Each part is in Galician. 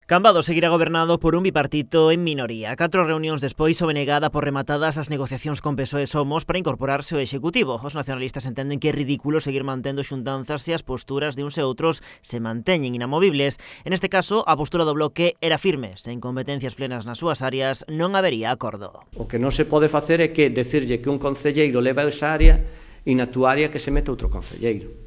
Cambados seguirá gobernado por un bipartito en minoría. 4 reunións despois o BNG dá por rematadas as negociacións con PSOE e Somos para incorporarse ao Executivo. Os nacionalistas entenden que é ridículo seguir mantendo xuntanzas se as posturas de uns e outros se manteñen inamovibles. En este caso, a postura do bloque era firme. Sen competencias plenas nas súas áreas, non habería acordo. O que non se pode facer é que decirlle que un concelleiro leva esa área e na túa área que se meta outro concelleiro.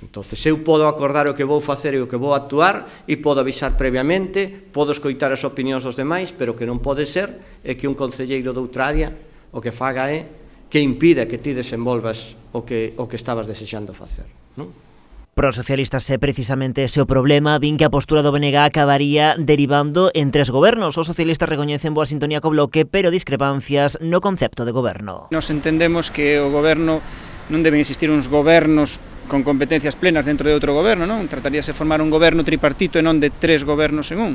Entonces, eu podo acordar o que vou facer e o que vou actuar e podo avisar previamente, podo escoitar as opinións dos demais, pero o que non pode ser é que un concelleiro de outra área o que faga é que impida que ti desenvolvas o que estabas desexando facer, non? Para os socialistas é precisamente ese o problema, din que a postura do BNG acabaría derivando en 3 gobernos. Os socialistas recoñecen boa sintonía co bloque, pero discrepancias no concepto de goberno. Nos entendemos que o goberno non deben existir uns gobernos con competencias plenas dentro de outro goberno, non? Trataríase de formar un goberno tripartito e non de 3 gobernos en un.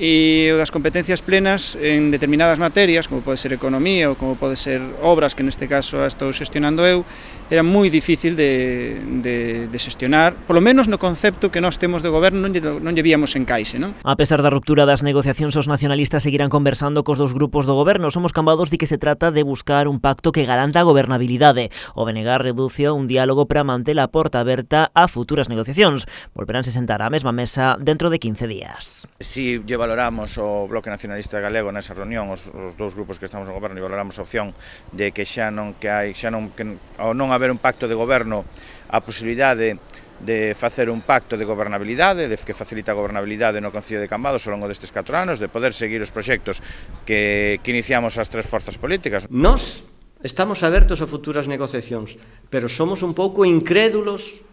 E o das competencias plenas en determinadas materias, como pode ser economía ou como pode ser obras, que neste caso a estou xestionando eu, era moi difícil de xestionar, polo menos no concepto que nós temos de goberno non lle víamos encaixe, non? A pesar da ruptura das negociacións, os nacionalistas seguirán conversando cos 2 grupos do goberno. Somos Cambados di que se trata de buscar un pacto que garanta a gobernabilidade. O BNG reduce un diálogo para manter a porta aberta a futuras negociacións. Volveránse sentar á mesma mesa dentro de 15 días. Si valoramos o Bloque Nacionalista Galego nesa reunión, os 2 grupos que estamos no goberno, e valoramos a opción de que ao non haber un pacto de goberno, a posibilidade de facer un pacto de gobernabilidade, que facilita a gobernabilidade no Concello de Cambados ao longo destes 4 anos, de poder seguir os proxectos que iniciamos as 3 forzas políticas. Nós estamos abertos a futuras negociacións, pero somos un pouco incrédulos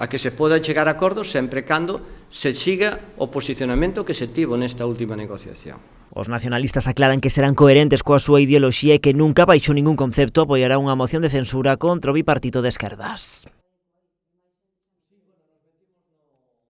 a que se poda chegar a acordos sempre cando se siga o posicionamento que se tivo nesta última negociación. Os nacionalistas aclaran que serán coherentes coa súa ideoloxía e que nunca baixo ningún concepto apoiará unha moción de censura contra o bipartito de esquerdas.